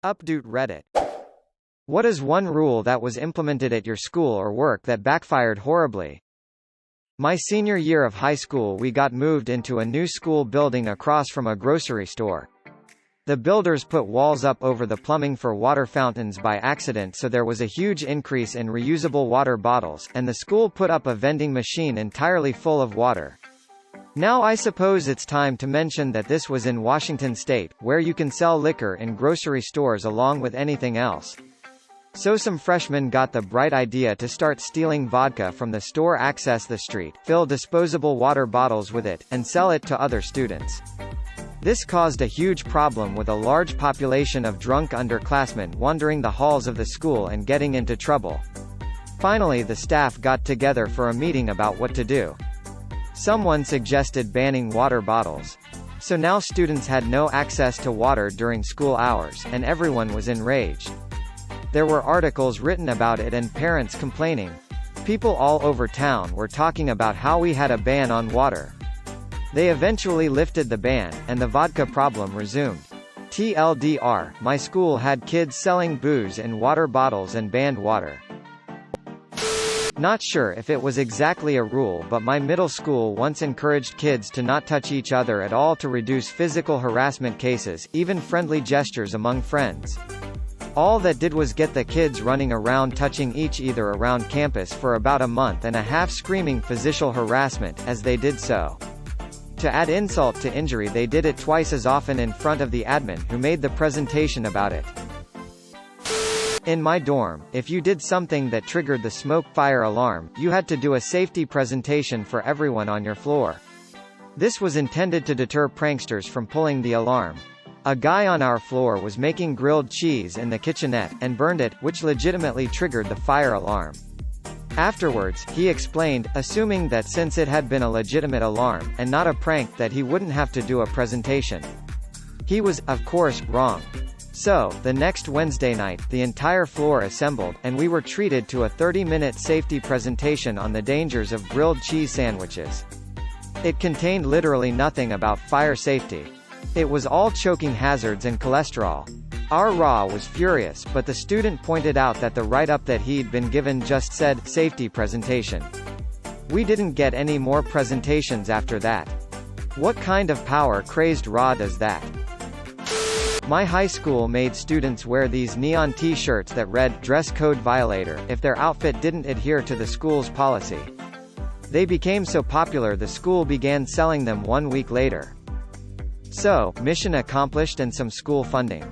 Update Reddit. What is one rule that was implemented at your school or work that backfired horribly? My senior year of high school, we got moved into a new school building across from a grocery store. The builders put walls up over the plumbing for water fountains by accident, so there was a huge increase in reusable water bottles, and the school put up a vending machine entirely full of water. Now I suppose it's time to mention that this was in Washington state, where you can sell liquor in grocery stores along with anything else. So some freshmen got the bright idea to start stealing vodka from the store, access the street, fill disposable water bottles with it, and sell it to other students. This caused a huge problem with a large population of drunk underclassmen wandering the halls of the school and getting into trouble. Finally, the staff got together for a meeting about what to do. Someone suggested banning water bottles. So now students had no access to water during school hours, and everyone was enraged. There were articles written about it and parents complaining. People all over town were talking about how we had a ban on water. They eventually lifted the ban, and the vodka problem resumed. TLDR, my school had kids selling booze in water bottles and banned water. Not sure if it was exactly a rule, but my middle school once encouraged kids to not touch each other at all to reduce physical harassment cases, even friendly gestures among friends. All that did was get the kids running around touching each other around campus for about a month and a half, screaming physical harassment as they did so. To add insult to injury, they did it twice as often in front of the admin, who made the presentation about it. In my dorm, if you did something that triggered the smoke fire alarm, you had to do a safety presentation for everyone on your floor. This was intended to deter pranksters from pulling the alarm. A guy on our floor was making grilled cheese in the kitchenette, and burned it, which legitimately triggered the fire alarm. Afterwards, he explained, assuming that since it had been a legitimate alarm, and not a prank, that he wouldn't have to do a presentation. He was, of course, wrong. So, the next Wednesday night, the entire floor assembled, and we were treated to a 30-minute safety presentation on the dangers of grilled cheese sandwiches. It contained literally nothing about fire safety. It was all choking hazards and cholesterol. Our RA was furious, but the student pointed out that the write-up that he'd been given just said, "safety presentation." We didn't get any more presentations after that. What kind of power-crazed RA does that? My high school made students wear these neon t-shirts that read, "Dress Code Violator," if their outfit didn't adhere to the school's policy. They became so popular the school began selling them 1 week later. So, mission accomplished and some school funding.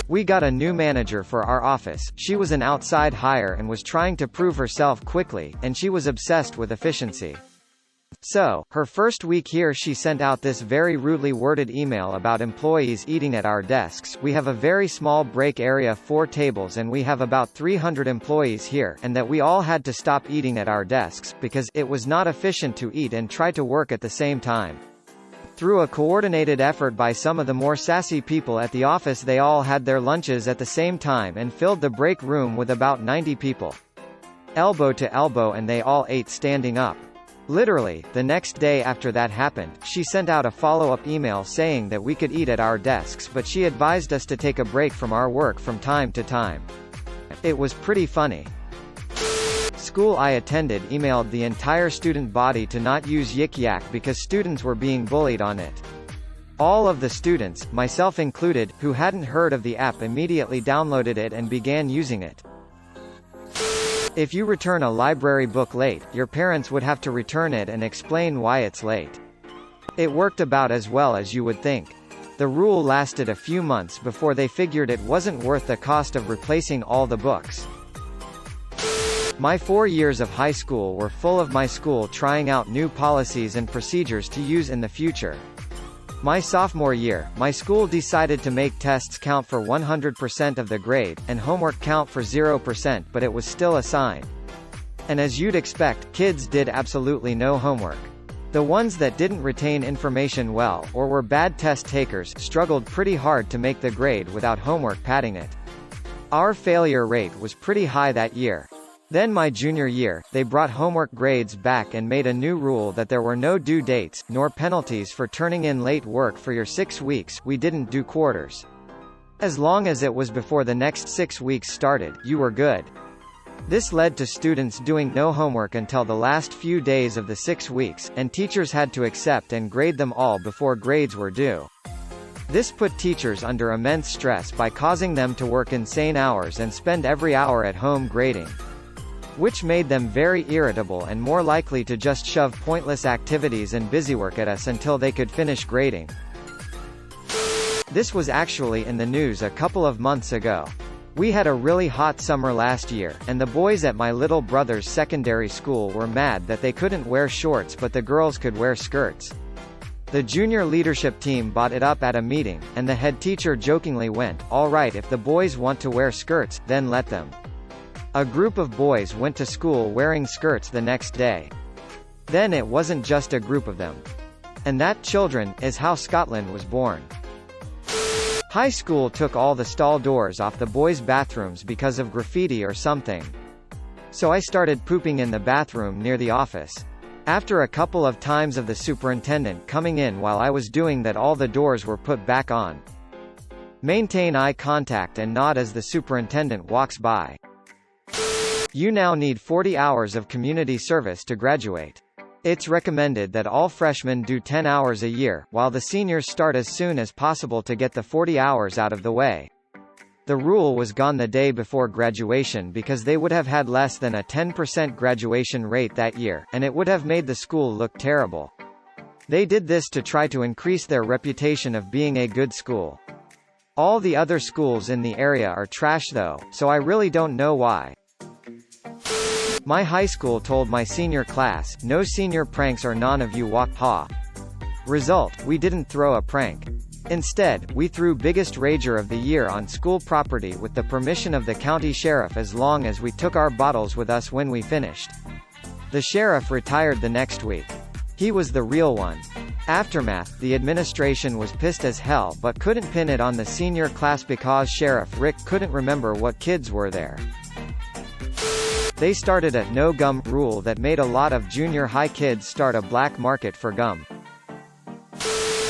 We got a new manager for our office. She was an outside hire and was trying to prove herself quickly, and she was obsessed with efficiency. So, her first week here, she sent out this very rudely worded email about employees eating at our desks. We have a very small break area, 4 tables, and we have about 300 employees here, and that we all had to stop eating at our desks, because it was not efficient to eat and try to work at the same time. Through a coordinated effort by some of the more sassy people at the office, they all had their lunches at the same time and filled the break room with about 90 people. Elbow to elbow, and they all ate standing up. Literally, the next day after that happened, she sent out a follow-up email saying that we could eat at our desks, but she advised us to take a break from our work from time to time. It was pretty funny. School I attended emailed the entire student body to not use Yik Yak because students were being bullied on it. All of the students, myself included, who hadn't heard of the app immediately downloaded it and began using it. If you return a library book late, your parents would have to return it and explain why it's late. It worked about as well as you would think. The rule lasted a few months before they figured it wasn't worth the cost of replacing all the books. My 4 years of high school were full of my school trying out new policies and procedures to use in the future. My sophomore year, my school decided to make tests count for 100% of the grade, and homework count for 0%, but it was still assigned. And as you'd expect, kids did absolutely no homework. The ones that didn't retain information well, or were bad test takers, struggled pretty hard to make the grade without homework padding it. Our failure rate was pretty high that year. Then my junior year, they brought homework grades back and made a new rule that there were no due dates, nor penalties for turning in late work for your 6 weeks. We didn't do quarters. As long as it was before the next 6 weeks started, you were good. This led to students doing no homework until the last few days of the 6 weeks, and teachers had to accept and grade them all before grades were due. This put teachers under immense stress by causing them to work insane hours and spend every hour at home grading, which made them very irritable and more likely to just shove pointless activities and busywork at us until they could finish grading. This was actually in the news a couple of months ago. We had a really hot summer last year, and the boys at my little brother's secondary school were mad that they couldn't wear shorts but the girls could wear skirts. The junior leadership team brought it up at a meeting, and the head teacher jokingly went, "All right, if the boys want to wear skirts, then let them." A group of boys went to school wearing skirts the next day. Then it wasn't just a group of them. And that, children, is how Scotland was born. High school took all the stall doors off the boys' bathrooms because of graffiti or something. So I started pooping in the bathroom near the office. After a couple of times of the superintendent coming in while I was doing that, all the doors were put back on. Maintain eye contact and nod as the superintendent walks by. You now need 40 hours of community service to graduate. It's recommended that all freshmen do 10 hours a year, while the seniors start as soon as possible to get the 40 hours out of the way. The rule was gone the day before graduation because they would have had less than a 10% graduation rate that year, and it would have made the school look terrible. They did this to try to increase their reputation of being a good school. All the other schools in the area are trash though, so I really don't know why. My high school told my senior class, "No senior pranks or none of you walk ha." Result, we didn't throw a prank. Instead, we threw biggest rager of the year on school property with the permission of the county sheriff, as long as we took our bottles with us when we finished. The sheriff retired the next week. He was the real one. Aftermath, the administration was pissed as hell but couldn't pin it on the senior class because Sheriff Rick couldn't remember what kids were there. They started a no gum rule that made a lot of junior high kids start a black market for gum.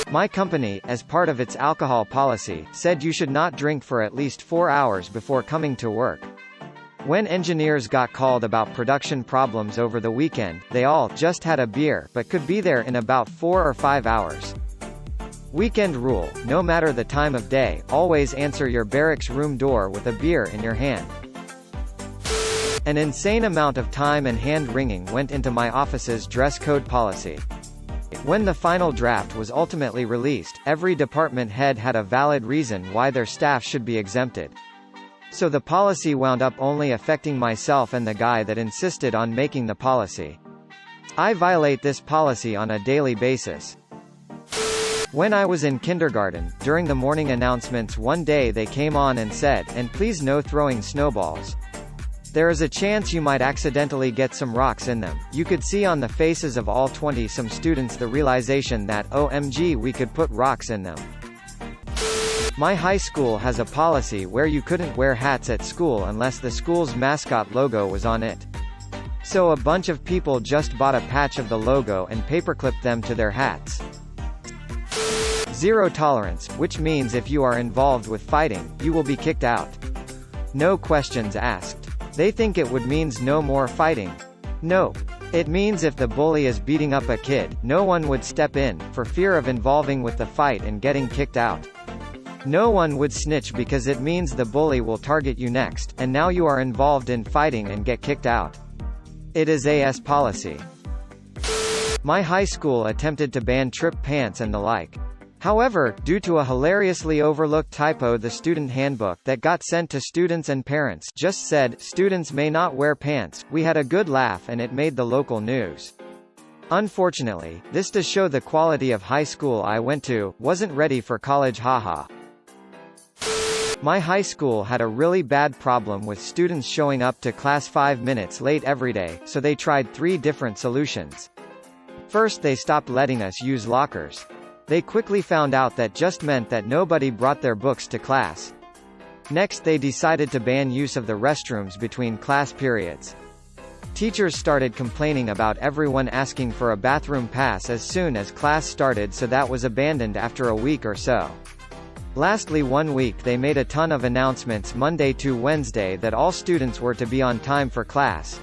My company, as part of its alcohol policy, said you should not drink for at least 4 hours before coming to work. When engineers got called about production problems over the weekend, they all just had a beer but could be there in about 4 or 5 hours. Weekend rule: no matter the time of day, always answer your barracks room door with a beer in your hand. An insane amount of time and hand-wringing went into my office's dress code policy. When the final draft was ultimately released, every department head had a valid reason why their staff should be exempted. So the policy wound up only affecting myself and the guy that insisted on making the policy. I violate this policy on a daily basis. When I was in kindergarten, during the morning announcements one day they came on and said, "And please no throwing snowballs. There is a chance you might accidentally get some rocks in them." You could see on the faces of all 20-some students the realization that, OMG, we could put rocks in them. My high school has a policy where you couldn't wear hats at school unless the school's mascot logo was on it. So a bunch of people just bought a patch of the logo and paperclipped them to their hats. Zero tolerance, which means if you are involved with fighting, you will be kicked out. No questions asked. They think it would means no more fighting. No. It means if the bully is beating up a kid, no one would step in, for fear of involving with the fight and getting kicked out. No one would snitch because it means the bully will target you next, and now you are involved in fighting and get kicked out. It is AS policy. My high school attempted to ban trip pants and the like. However, due to a hilariously overlooked typo, the student handbook that got sent to students and parents just said, "Students may not wear pants." We had a good laugh and it made the local news. Unfortunately, this to show the quality of high school I went to, wasn't ready for college, haha. My high school had a really bad problem with students showing up to class 5 minutes late every day, so they tried 3 different solutions. First, they stopped letting us use lockers. They quickly found out that just meant that nobody brought their books to class. Next, they decided to ban use of the restrooms between class periods. Teachers started complaining about everyone asking for a bathroom pass as soon as class started, so that was abandoned after a week or so. Lastly, one week they made a ton of announcements Monday to Wednesday that all students were to be on time for class.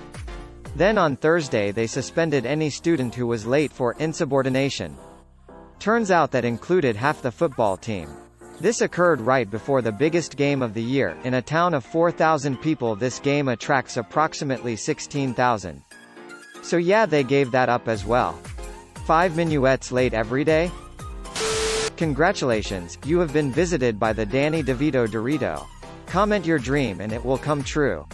Then on Thursday they suspended any student who was late for insubordination. Turns out that included half the football team. This occurred right before the biggest game of the year. In a town of 4,000 people, this game attracts approximately 16,000. So yeah, they gave that up as well. 5 minuets late every day? Congratulations, you have been visited by the Danny DeVito Dorito. Comment your dream and it will come true.